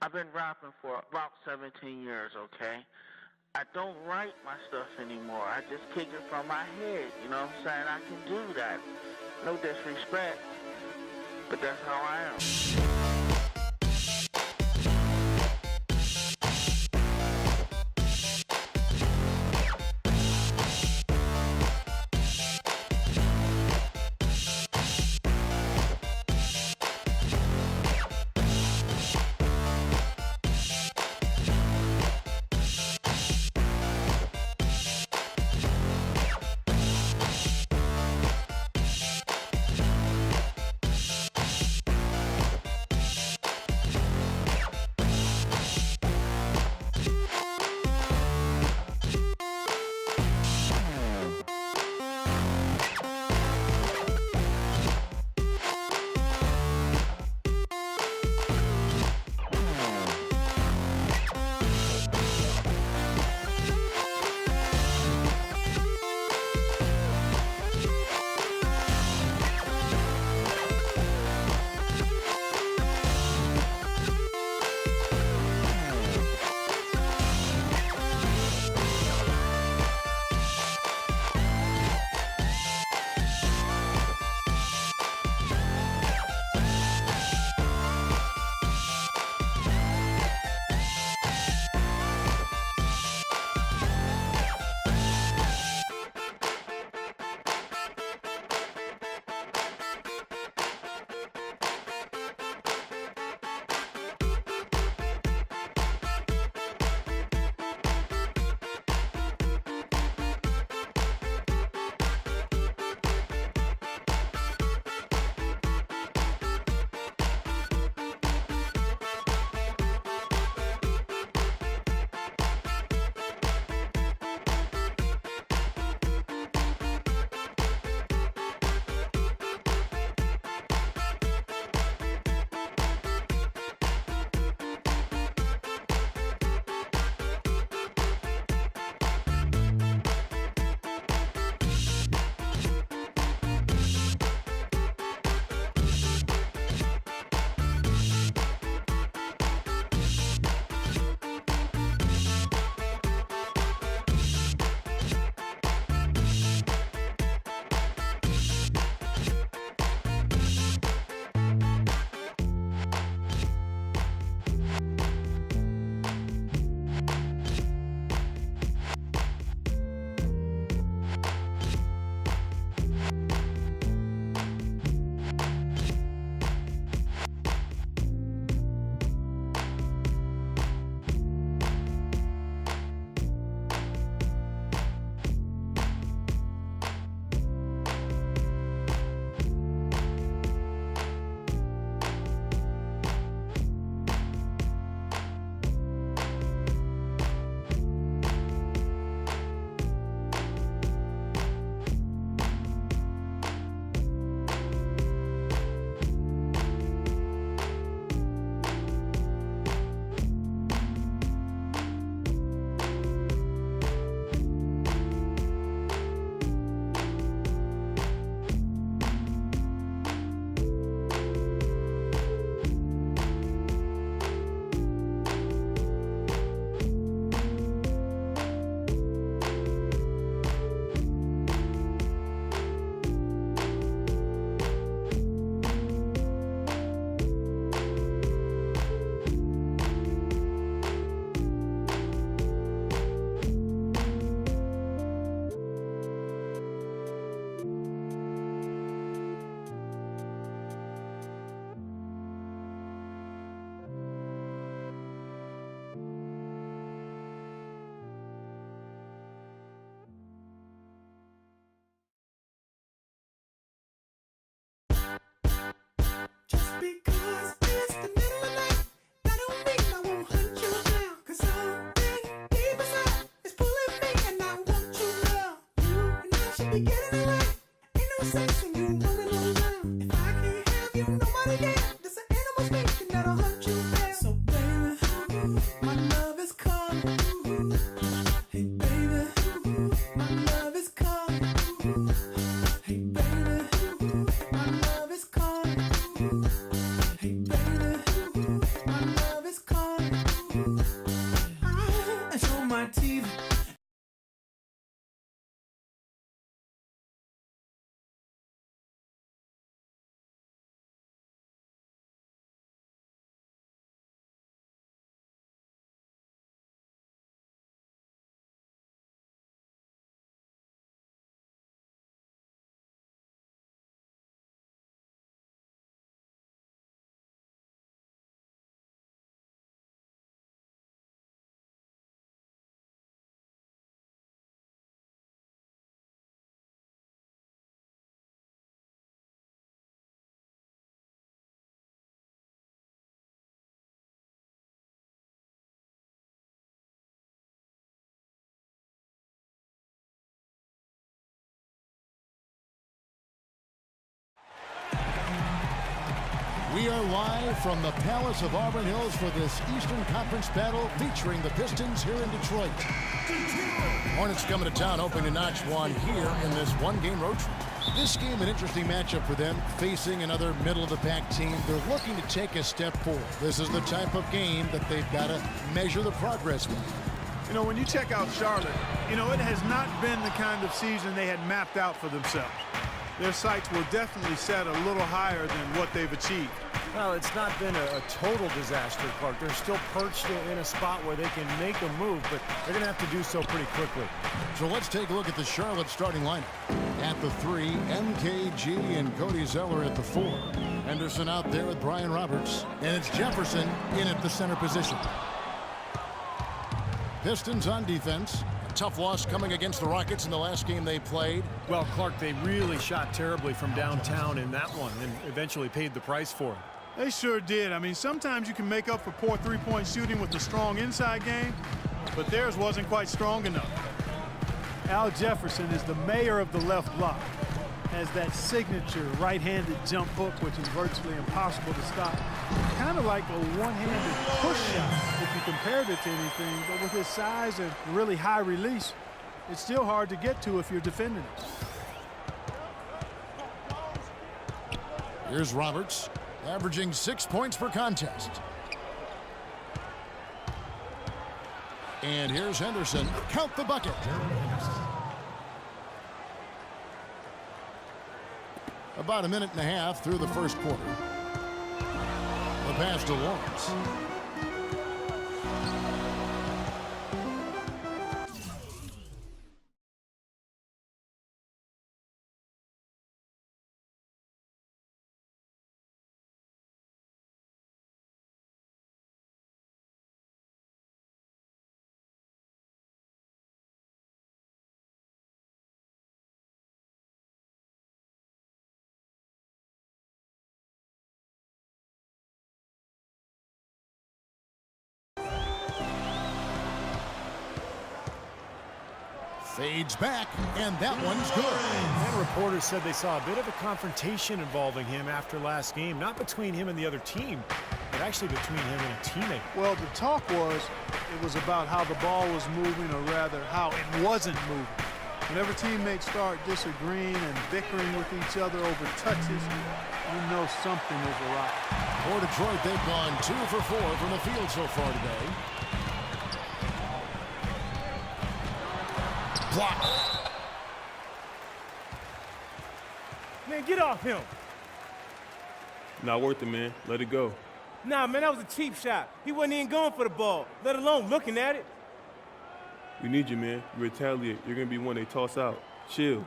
I've been rapping for about 17 years, okay? I don't write my stuff anymore. I just kick it from my head, you know what I'm saying? I can do that. No disrespect, but that's how I am. Just because it's the middle of the night, that don't mean I won't hunt you down. 'Cause something deep inside is pulling me and I want you now. You and I should be getting away. Ain't no sense in you running around. If I can't have you, nobody can. There's an animal speaking that'll hunt you down. So baby, my love is calling. Hey baby, my love is calling. Hey baby, my love is calling. We are live from the Palace of Auburn Hills for this Eastern Conference battle featuring the Pistons here in Detroit. Hornets coming to town hoping to notch one here in this one-game road trip. This game an interesting matchup for them, facing another middle-of-the-pack team. They're looking to take a step forward. This is the type of game that they've got to measure the progress with. You know, when you check out Charlotte, you know, it has not been the kind of season they had mapped out for themselves. Their sights will definitely set a little higher than what they've achieved. Well, it's not been a total disaster, Clark. They're still perched in a spot where they can make a move, but they're going to have to do so pretty quickly. So let's take a look at the Charlotte starting lineup. At the 3, MKG and Cody Zeller at the 4. Henderson out there with Brian Roberts. And it's Jefferson in at the center position. Pistons on defense. A tough loss coming against the Rockets in the last game they played. Well, Clark, they really shot terribly from downtown in that one and eventually paid the price for it. They sure did. I mean, sometimes you can make up for poor three-point shooting with a strong inside game, but theirs wasn't quite strong enough. Al Jefferson is the mayor of the left block. Has that signature right-handed jump hook, which is virtually impossible to stop. Kind of like a one-handed push shot if you compared it to anything, but with his size and really high release, it's still hard to get to if you're defending it. Here's Roberts, averaging 6 points per contest. And here's Henderson. Count the bucket. About a minute and a half through the first quarter. The pass to Lawrence. Fades back, and that one's good. And reporters said they saw a bit of a confrontation involving him after last game. Not between him and the other team, but actually between him and a teammate. Well, the talk was, it was about how the ball was moving, or rather, how it wasn't moving. Whenever teammates start disagreeing and bickering with each other over touches, you know something is awry. For Detroit, they've gone 2 for 4 from the field so far today. Block. Man, get off him. Not worth it, man. Let it go. Nah, man, that was a cheap shot. He wasn't even going for the ball, let alone looking at it. We need you, man. You retaliate. You're going to be one they toss out. Chill.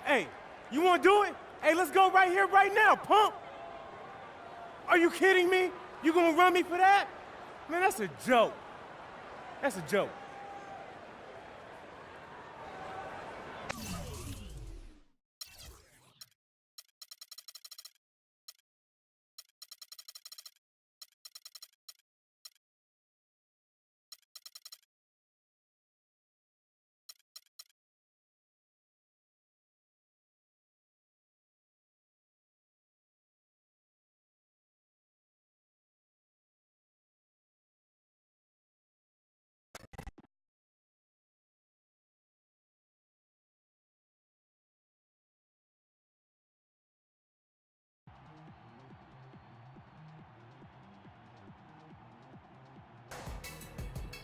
Hey, you want to do it? Hey, let's go right here, right now, pump. Are you kidding me? You going to run me for that? Man, that's a joke. That's a joke.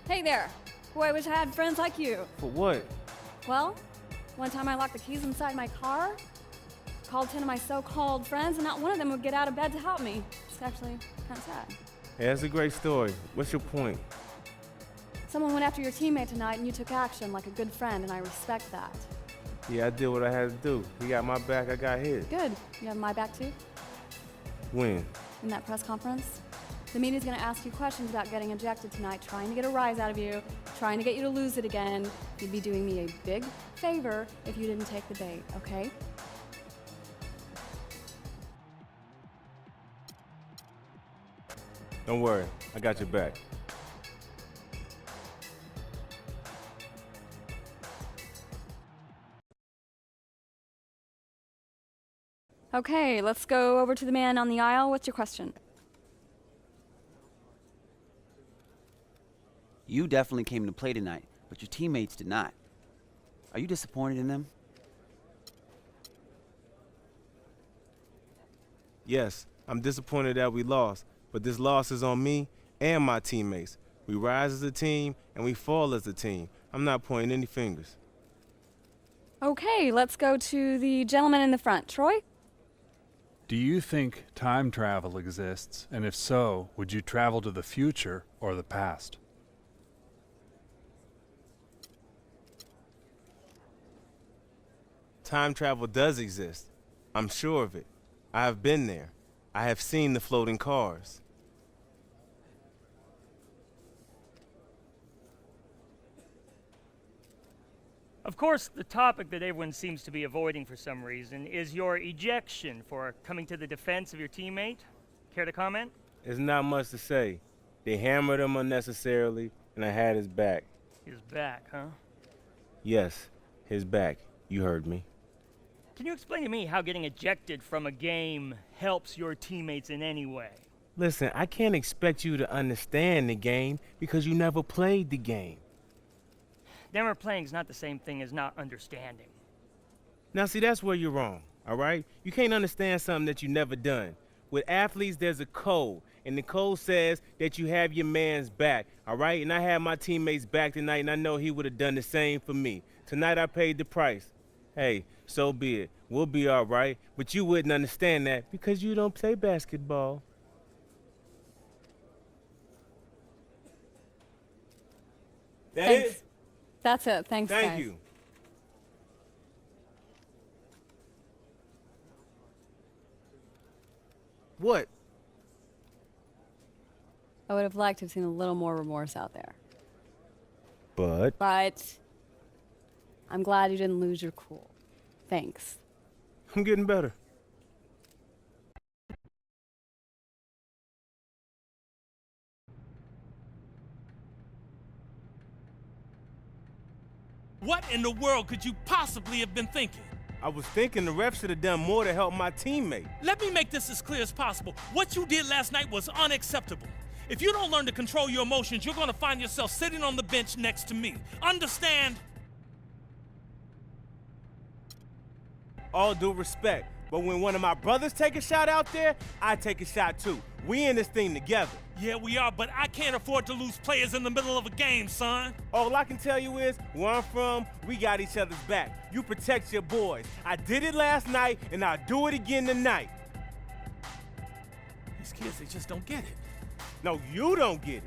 Hey there. Boy, I wish I had friends like you. For what? Well, one time I locked the keys inside my car, called 10 of my so-called friends, and not one of them would get out of bed to help me. It's actually kind of sad. Hey, that's a great story. What's your point? Someone went after your teammate tonight, and you took action like a good friend, and I respect that. Yeah, I did what I had to do. He got my back, I got his. Good. You have my back, too? When? In that press conference. The media's going to ask you questions about getting ejected tonight, trying to get a rise out of you, trying to get you to lose it again. You'd be doing me a big favor if you didn't take the bait, okay? Don't worry, I got your back. Okay, let's go over to the man on the aisle. What's your question? You definitely came to play tonight, but your teammates did not. Are you disappointed in them? Yes, I'm disappointed that we lost, but this loss is on me and my teammates. We rise as a team, and we fall as a team. I'm not pointing any fingers. Okay, let's go to the gentleman in the front. Troy? Do you think time travel exists? And if so, would you travel to the future or the past? Time travel does exist. I'm sure of it. I have been there. I have seen the floating cars. Of course, the topic that everyone seems to be avoiding for some reason is your ejection for coming to the defense of your teammate. Care to comment? There's not much to say. They hammered him unnecessarily, and I had his back. His back, huh? Yes, his back. You heard me. Can you explain to me how getting ejected from a game helps your teammates in any way? Listen, I can't expect you to understand the game because you never played the game. Never playing is not the same thing as not understanding. Now, see, that's where you're wrong, all right? You can't understand something that you never done. With athletes, there's a code, and the code says that you have your man's back, all right? And I had my teammates back tonight, and I know he would have done the same for me. Tonight, I paid the price. Hey, so be it. We'll be all right, but you wouldn't understand that because you don't play basketball. That Thanks. is? That's it. Thanks, guys. Thank you. What? I would have liked to have seen a little more remorse out there. But But I'm glad you didn't lose your cool. Thanks. I'm getting better. What in the world could you possibly have been thinking? I was thinking the ref should have done more to help my teammate. Let me make this as clear as possible. What you did last night was unacceptable. If you don't learn to control your emotions, you're going to find yourself sitting on the bench next to me. Understand? All due respect, but when one of my brothers take a shot out there, I take a shot too. We in this thing together. Yeah, we are, but I can't afford to lose players in the middle of a game, son. All I can tell you is, where I'm from, we got each other's back. You protect your boys. I did it last night, and I'll do it again tonight. These kids, they just don't get it. No, you don't get it.